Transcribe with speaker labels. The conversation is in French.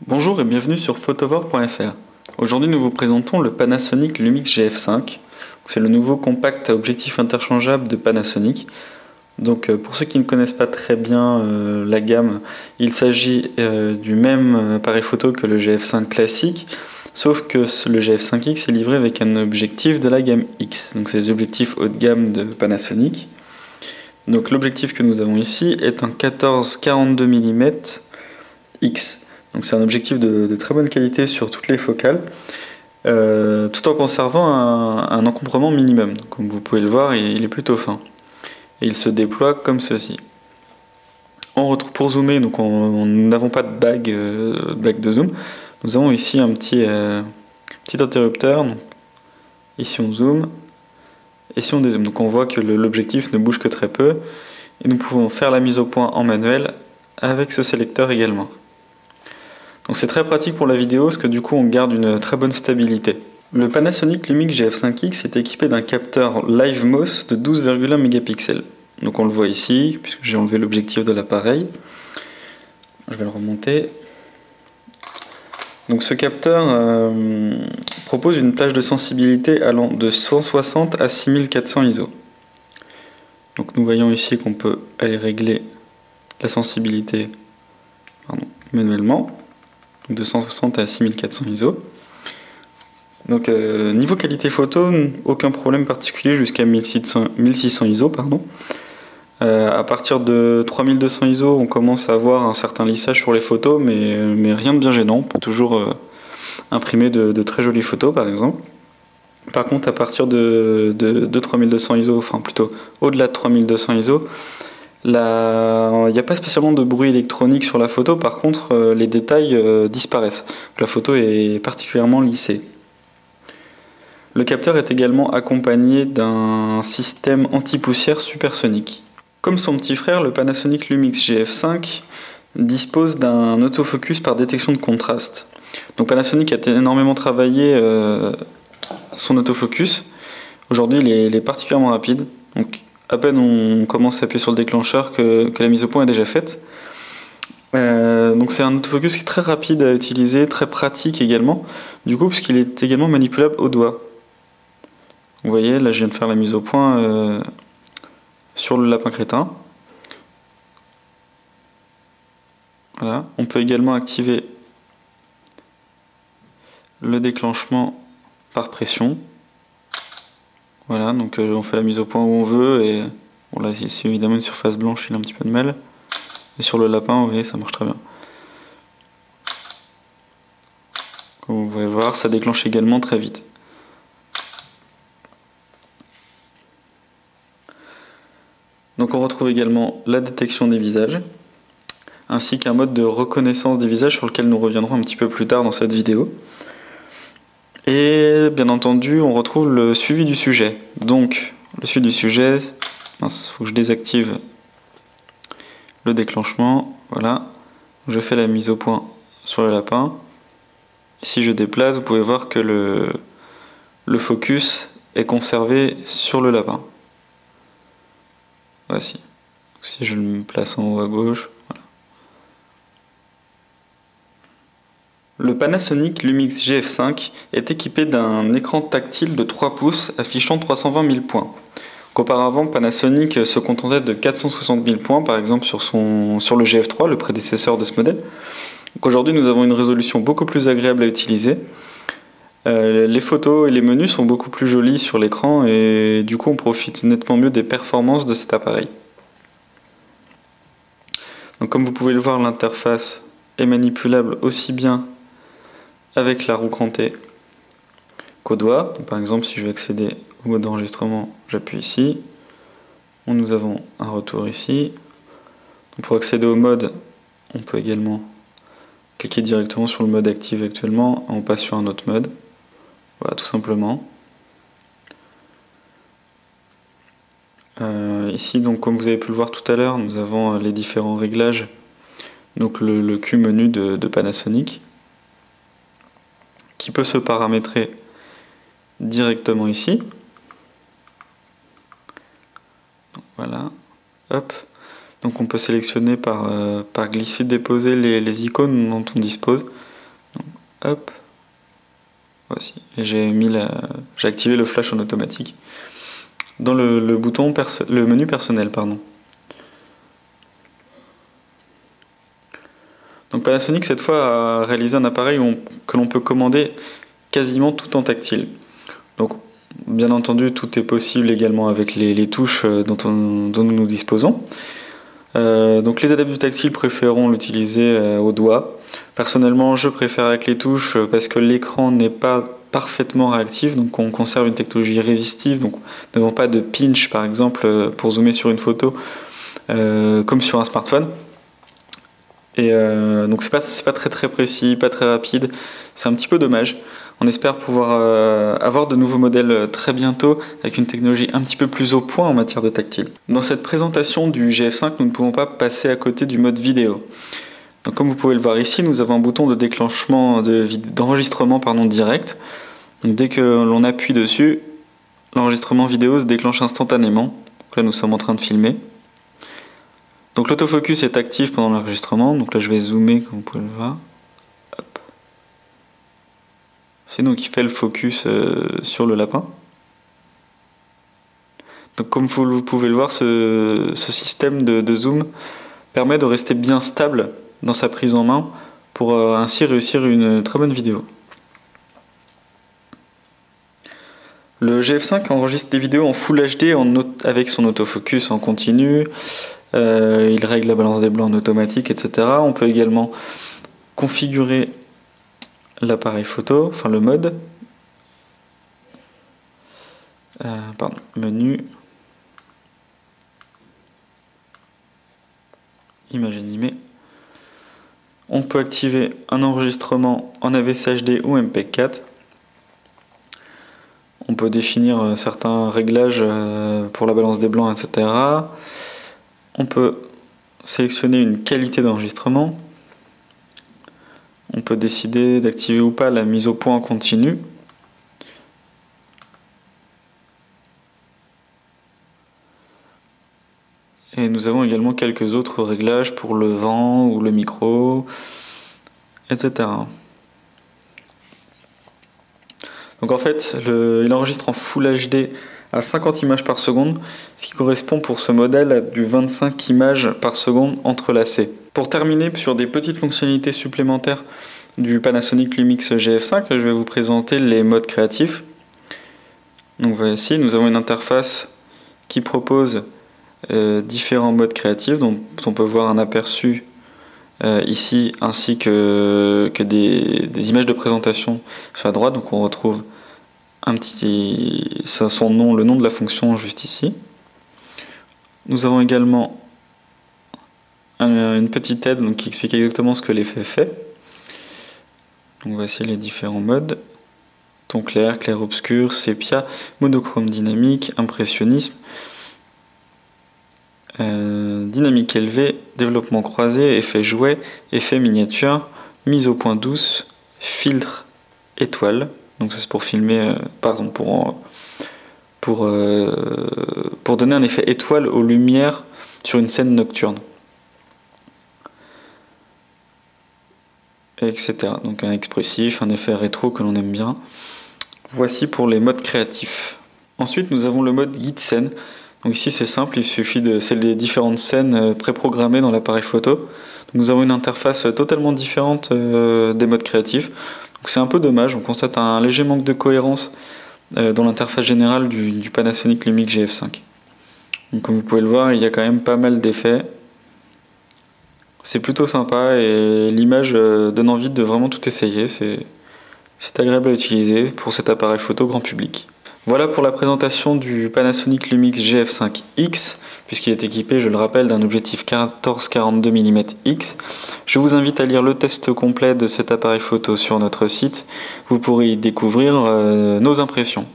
Speaker 1: Bonjour et bienvenue sur photovore.fr. Aujourd'hui nous vous présentons le Panasonic Lumix GF5. C'est le nouveau compact à objectif interchangeable de Panasonic. Donc pour ceux qui ne connaissent pas très bien la gamme, il s'agit du même appareil photo que le GF5 classique, sauf que le GF5X est livré avec un objectif de la gamme X. Donc c'est les objectifs haut de gamme de Panasonic. Donc l'objectif que nous avons ici est un 14-42 mm X. Donc c'est un objectif de très bonne qualité sur toutes les focales, tout en conservant un encombrement minimum. Donc, comme vous pouvez le voir, il est plutôt fin. Et il se déploie comme ceci. On retrouve pour zoomer, donc nous n'avons pas de bague de zoom. Nous avons ici un petit interrupteur. Donc, ici on zoome, et ici on dézoome. Donc on voit que l'objectif ne bouge que très peu. Et nous pouvons faire la mise au point en manuel avec ce sélecteur également. Donc c'est très pratique pour la vidéo parce que du coup on garde une très bonne stabilité. Le Panasonic Lumix GF5X est équipé d'un capteur LiveMOS de 12,1 mégapixels. Donc on le voit ici, puisque j'ai enlevé l'objectif de l'appareil. Je vais le remonter. Donc ce capteur propose une plage de sensibilité allant de 160 à 6400 ISO. Donc nous voyons ici qu'on peut aller régler la sensibilité manuellement. De 160 à 6400 ISO. Donc niveau qualité photo, aucun problème particulier jusqu'à 1600 ISO. À partir de 3200 ISO, on commence à avoir un certain lissage sur les photos, mais rien de bien gênant. On peut toujours imprimer de très jolies photos par exemple. Par contre, à partir de 3200 ISO, enfin plutôt au-delà de 3200 ISO, il n'y a pas spécialement de bruit électronique sur la photo, par contre les détails disparaissent. La photo est particulièrement lissée. Le capteur est également accompagné d'un système anti-poussière supersonique. Comme son petit frère, le Panasonic Lumix GF5 dispose d'un autofocus par détection de contraste. Donc Panasonic a énormément travaillé son autofocus. Aujourd'hui il est particulièrement rapide. Donc, à peine on commence à appuyer sur le déclencheur que la mise au point est déjà faite. Donc c'est un autofocus qui est très rapide à utiliser, très pratique également, du coup puisqu'il est également manipulable au doigt. Vous voyez, là je viens de faire la mise au point sur le lapin crétin. Voilà. On peut également activer le déclenchement par pression. Voilà, donc on fait la mise au point où on veut et bon là ici évidemment une surface blanche, il a un petit peu de mal. Et sur le lapin, vous voyez, ça marche très bien. Comme vous pouvez voir, ça déclenche également très vite. Donc on retrouve également la détection des visages, ainsi qu'un mode de reconnaissance des visages sur lequel nous reviendrons un petit peu plus tard dans cette vidéo. Et bien entendu, on retrouve le suivi du sujet. Donc, le suivi du sujet, il faut que je désactive le déclenchement. Voilà, je fais la mise au point sur le lapin. Et si je déplace, vous pouvez voir que le focus est conservé sur le lapin. Voici. Donc, si je le place en haut à gauche, voilà. Le Panasonic Lumix GF5 est équipé d'un écran tactile de 3 pouces affichant 320 000 points. Auparavant, Panasonic se contentait de 460 000 points, par exemple sur le GF3, le prédécesseur de ce modèle. Aujourd'hui, nous avons une résolution beaucoup plus agréable à utiliser. Les photos et les menus sont beaucoup plus jolis sur l'écran et du coup on profite nettement mieux des performances de cet appareil. Donc comme vous pouvez le voir, l'interface est manipulable aussi bien avec la roue crantée qu'au doigt. Donc, par exemple, si je veux accéder au mode d'enregistrement, j'appuie ici. Nous avons un retour ici. Donc, pour accéder au mode, on peut également cliquer directement sur le mode actif actuellement, on passe sur un autre mode. Voilà, tout simplement. Ici, donc, comme vous avez pu le voir tout à l'heure, nous avons les différents réglages. Donc le Q-menu de Panasonic, qui peut se paramétrer directement ici. Donc, voilà. Hop. Donc on peut sélectionner par glisser-déposer les icônes dont on dispose. Hop. Voici. Et j'ai activé le flash en automatique dans le menu personnel, pardon. Donc Panasonic cette fois a réalisé un appareil que l'on peut commander quasiment tout en tactile. Donc bien entendu tout est possible également avec les touches dont nous disposons. Donc les adeptes du tactile préféreront l'utiliser au doigt. Personnellement je préfère avec les touches parce que l'écran n'est pas parfaitement réactif, donc on conserve une technologie résistive, donc nous n'avons pas de pinch par exemple pour zoomer sur une photo comme sur un smartphone. Et donc c'est pas très précis, pas très rapide, c'est un petit peu dommage. On espère pouvoir avoir de nouveaux modèles très bientôt avec une technologie un petit peu plus au point en matière de tactile. Dans cette présentation du GF5, nous ne pouvons pas passer à côté du mode vidéo. Donc comme vous pouvez le voir ici, nous avons un bouton de déclenchement d'enregistrement direct. Donc dès que l'on appuie dessus, l'enregistrement vidéo se déclenche instantanément. Donc là nous sommes en train de filmer. Donc l'autofocus est actif pendant l'enregistrement, donc là je vais zoomer comme vous pouvez le voir. Hop. C'est donc il fait le focus sur le lapin. Donc comme vous pouvez le voir, ce système de zoom permet de rester bien stable dans sa prise en main pour ainsi réussir une très bonne vidéo. Le GF5 enregistre des vidéos en Full HD avec son autofocus en continu. Il règle la balance des blancs en automatique, etc. On peut également configurer l'appareil photo, enfin le mode. Menu. Image animée. On peut activer un enregistrement en AVC HD ou MP4. On peut définir certains réglages pour la balance des blancs, etc. On peut sélectionner une qualité d'enregistrement. On peut décider d'activer ou pas la mise au point en continu. Et nous avons également quelques autres réglages pour le vent ou le micro, etc. Donc en fait, il enregistre en Full HD à 50 images par seconde, ce qui correspond pour ce modèle à du 25 images par seconde entrelacées. Pour terminer sur des petites fonctionnalités supplémentaires du Panasonic Lumix GF5, je vais vous présenter les modes créatifs. Donc voici, nous avons une interface qui propose différents modes créatifs, dont on peut voir un aperçu ici, ainsi que des images de présentation sur la droite. Donc on retrouve son nom, le nom de la fonction juste ici. Nous avons également une petite aide donc, qui explique exactement ce que l'effet fait. Donc voici les différents modes. Ton clair, clair-obscur, sépia, monochrome dynamique, impressionnisme, dynamique élevée, développement croisé, effet jouet, effet miniature, mise au point douce, filtre étoile. Donc ça c'est pour filmer, par exemple pour donner un effet étoile aux lumières sur une scène nocturne, etc. Donc un expressif, un effet rétro que l'on aime bien. Voici pour les modes créatifs. Ensuite nous avons le mode guide scène. Donc ici c'est simple, il suffit c'est les différentes scènes préprogrammées dans l'appareil photo. Donc nous avons une interface totalement différente des modes créatifs. Donc c'est un peu dommage, on constate un léger manque de cohérence dans l'interface générale du Panasonic Lumix GF5. Donc comme vous pouvez le voir, il y a quand même pas mal d'effets. C'est plutôt sympa et l'image donne envie de vraiment tout essayer. C'est agréable à utiliser pour cet appareil photo grand public. Voilà pour la présentation du Panasonic Lumix GF5X, puisqu'il est équipé, je le rappelle, d'un objectif 14-42 mm X. Je vous invite à lire le test complet de cet appareil photo sur notre site. Vous pourrez y découvrir nos impressions.